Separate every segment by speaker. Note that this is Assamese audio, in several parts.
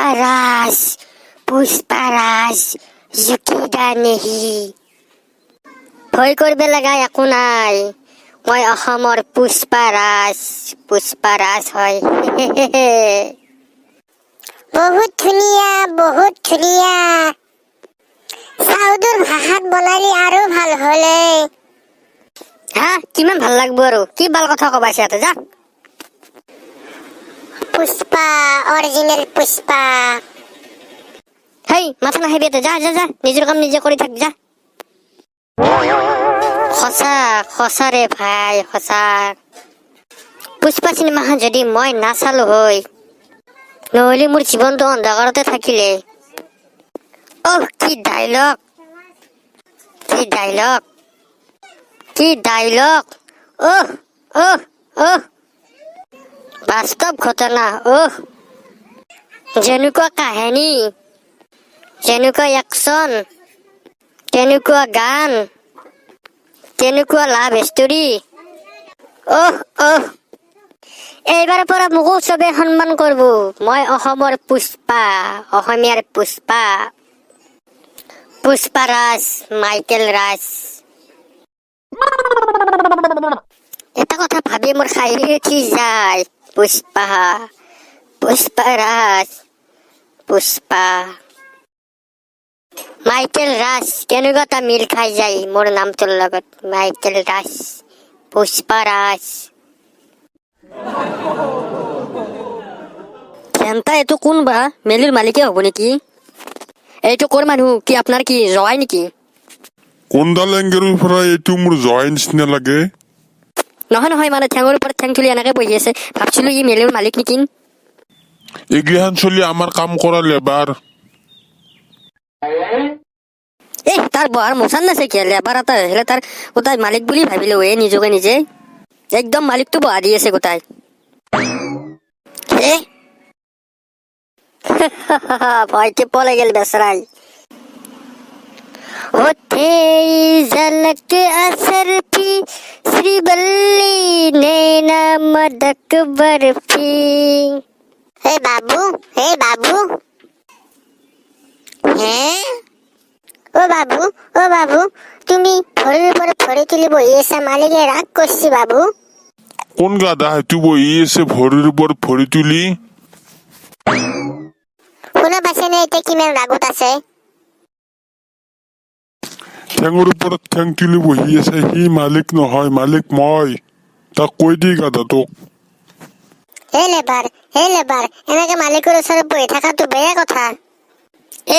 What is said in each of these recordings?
Speaker 1: পুষ্পাৰাজ পুষ্পাৰাজ জুকিদা নেহি। ভয় কৰিব লগা একো নাই, মই অসমৰ পুষ্পাৰাজ পুষ্পাৰাজ হয়।
Speaker 2: বহুত ধুনীয়া বহুত ধুনীয়া। চাউদৰ ভাষাত বনালি আৰু ভাল হলে।
Speaker 1: হা কিমান ভাল লাগব আৰু কি ভাল কথা কবাইছে ইয়াতে যা।
Speaker 2: পুষ্পা অৰিজিনেল পুষ্পা।
Speaker 1: হেই মাথা নাখাবি ইয়াতে যা যা যা, নিজৰ কাম নিজে কৰি থাক যা। সঁচা সঁচা ৰে ভাই সঁচা। পুষ্পা চিনেমাখন যদি মই নাচালো হয়, নহলে মোৰ জীৱনটো অন্ধকাৰতে থাকিলে। অহ কি ডাইলগ, কি ডাইলগ, কি ডাইলগ। অহ অহ অহ বাস্তৱ ঘটনা। অহ যেনেকুৱা কাহিনী, যেনেকুৱা একচন, তেনেকুৱা গান, তেনেকুৱা লাভ ষ্টৰী। অহ অহ এইবাৰৰ পৰা মোকো চবে সন্মান কৰিব। মই অসমৰ পুষ্পা, অসমীয়াৰ পুষ্পা, পুষ্পাৰাজ মাইকেল ৰাজ। এটা কথা ভাবি মোৰ হাঁহি উঠি যায়। পুষ্পা পুষ্পাৰাজ পুষ্পা মাইকেল ৰাজ, কেনেকুৱা এটা মিল খাই যায় মোৰ নামটোৰ লগত। মাইকেল ৰাজ পুষ্পাৰাজ। চেন্তা এইটো কোন বা? মেলিৰ মালিকে হ'ব নেকি? এইটো কৰ মানুহ? কি আপোনাৰ কি জৱাই নেকি?
Speaker 3: কোনডাল এংগেলৰ পৰা এইটো মোৰ জৱাই নিচিনা লাগে?
Speaker 1: নহয় নহয়, মানে ঠেঙৰ ওপৰত ঠেং তুলি এনেকে বহি আছে, ভাবছিলো ই মেলিৰ মালিক নেকি।
Speaker 3: এগিলাখান চলি আমাৰ কাম কৰা লেবাৰ।
Speaker 1: তাৰ বহাৰ মোচান নাছে কি? লেবাৰ এটা আহিলে তাৰ গোটাই মালিক বুলি ভাবিলো নিজকে নিজে। একদম মালিকটো বহা দি আছে গোটাই। ভয়তে পলাই গেল বেচৰাই। होते झलक असर पी श्रीवल्ली नैना मदक बर्फी।
Speaker 2: হে বাবু হে বাবু। হে অ বাবু অ বাবু, তুমি ভৰিৰ ওপৰত ভৰি তুলি বহি আছা, মালিকে ৰাগ কৰিছে বাবু।
Speaker 3: কোন গাধা সেইটো বহি আছে ভৰিৰ ওপৰত ভৰি তুলি?
Speaker 2: শুনা পাইছেনে এতিয়া কিমান ৰাগত আছে?
Speaker 3: ঠেঙৰ ওপৰত ঠেং তুলি বহি আছে, সি মালিক নহয়, মালিক মই। তাক কৈ দি গাধাটোক।
Speaker 2: হে লেবাৰ এনেকে মালিকৰ ওচৰত বহি থকাটো বেয়া কথা।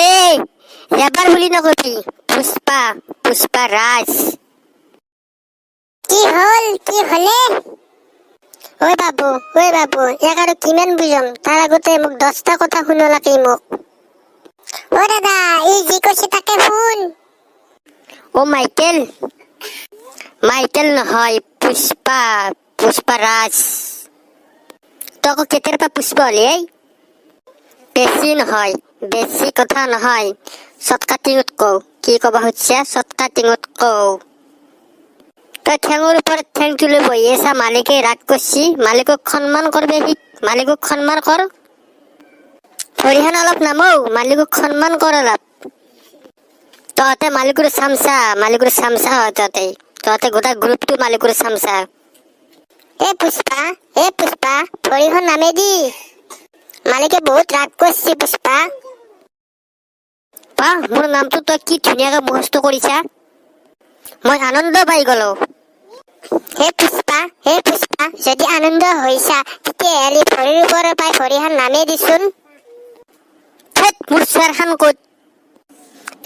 Speaker 1: এই লেবাৰ বুলি নকবি, পুষ্পা পুষ্পাৰাজ।
Speaker 2: কি হল কি হলে? ঐ বাবু ইয়াক আৰু কিমান বুজাম, তাৰ আগতে মোক 10টা কথা শুনালাকে মোক। অ দাদা, ই যি কৈছে তাকে শুন।
Speaker 1: অ মাইকেল, মাইকেল নহয় পুষ্পা পুষ্পাৰাজ। তক কেতিয়াৰ পৰা পুষ্পা হলি? বেছি নহয়, বেছি কথা নহয়, চটকাটিঙত কওঁ। কি কবা খুজিছা? চটকাটিঙত কওঁ। তই ঠেঙৰ ওপৰত ঠেং তুলি বহি আছা, মালিকে ৰাগ কৰিছি, মালিকক সন্মান কৰবে শিক। মালিকক সন্মান কৰ, ভৰিখন অলপ নামও, মালিকক সন্মান কৰ অলপ। তহঁতে মালিকৰ চামচা হয়। তহঁতে গোটেই গ্ৰুপটো মালিকৰ চামচা।
Speaker 2: এ পুষ্পা ভৰিখন নামে দি, মালিকে বহুত ৰাগ কৰিছে পুষ্পা।
Speaker 1: বাহ, মোৰ নামটো তই কি ধুনীয়াকে মুখস্থ কৰিছা, মই আনন্দ পাই গলো।
Speaker 2: হে পুষ্পা যদি আনন্দ হৈছা, তেতিয়াহলে ভৰিৰ ওপৰৰ পাই ভৰিখন নামে দিচোন।
Speaker 1: মোৰ চেৰখান ক'ত?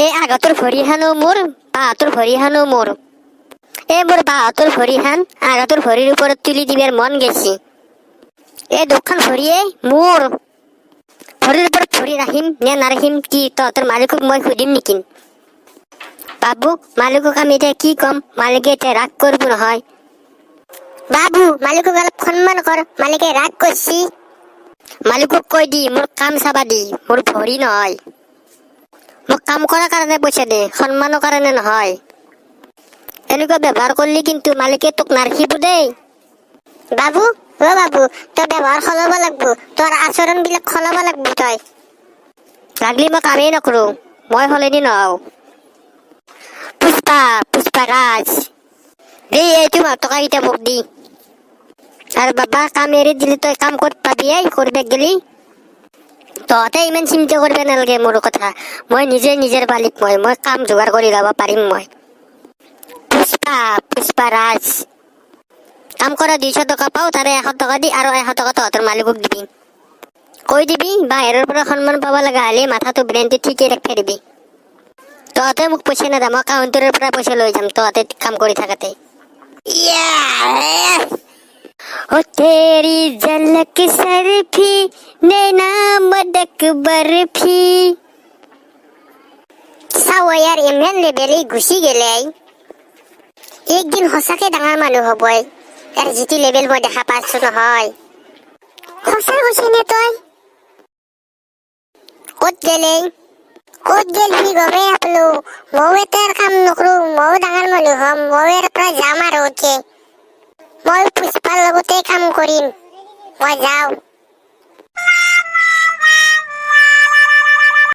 Speaker 1: এই আগতৰ ভৰিখানো মোৰ, বাহাতৰ ভৰিখানো মোৰ। এই মোৰ বাহাতৰ ভৰিখান আগতৰ ভৰিৰ ওপৰত তুলি দিবৰ মন গেছি। এই দুখন ভৰিয়ে মোৰ। ভৰিৰ ওপৰত ভৰি ৰাখিম নে নাৰাখিম কি তহঁতৰ মালিকক মই সুধিম নেকি? বাবু, মালিকক আমি এতিয়া কি কম? মালিকে এতিয়া ৰাগ কৰিব নহয়।
Speaker 2: বাবু, মালিকক অলপ সন্মান কৰ, মালিকে ৰাগ কৰিছি।
Speaker 1: মালিকক কৈ দি মোৰ কাম চাবা দি, মোৰ ভৰি নহয়। মোক কাম কৰাৰ কাৰণে পইচা দে, সন্মানৰ কাৰণে নহয়। এনেকুৱা ব্যৱহাৰ কৰিলি কিন্তু মালিকে তোক নাৰখিব দেই।
Speaker 2: বাবু তই ব্যৱহাৰ সলাব লাগব, তোৰ আচৰণ বিলাক সলাব লাগব তই।
Speaker 1: লাগলি মই কামেই নকৰোঁ মই সলনি নহওঁ পুষ্পাৰাজ দেই এইটো টকাকেইটা মোক দি আৰু বাবা কাম এৰি দিলি তই কাম ক'ত পাবি কৰিব গেলি তহঁতে ইমান চিন্তা কৰিব নালাগে মোৰ কথা মই নিজৰ মালিক মই কাম যোগাৰ কৰি ল'ব পাৰিম মই পুষ্পাৰাজ কাম কৰা 200 টকা পাওঁ তাৰে 100 টকা দি আৰু 100 টকা তহঁতৰ মালিকক দিবি কৈ দিবি বাহিৰৰ পৰা সন্মান পাব লগা হ'লে মাথাটো ব্ৰেইনটো ঠিকেই ৰাখি দিবি তহঁতে মোক পইচা নেদা মই কাউণ্টাৰৰ পৰা পইচা লৈ যাম তহঁতে কাম কৰি থাকোঁতে ओ तेरी झलक सरफी नैना मदक बर्फी
Speaker 2: চাও ইয়াৰ ইমান লেবেলি গুচি গেলে একদিন সঁচাকে ডাঙৰ মানুহ হ'ব ইয়াৰ যিটো লেবেল মই দেখা পাইছো নহয় সঁচা কৈছে নে তই ক'ত গেল সি গমেই নাপালো ময়ো এটাৰ কাম নকৰো ময়ো ডাঙৰ মানুহ হ'ম ময়ো ইয়াৰ পৰা যাম আৰু মই পুষ্পাৰ লগতে কাম কৰিম মই যাওঁ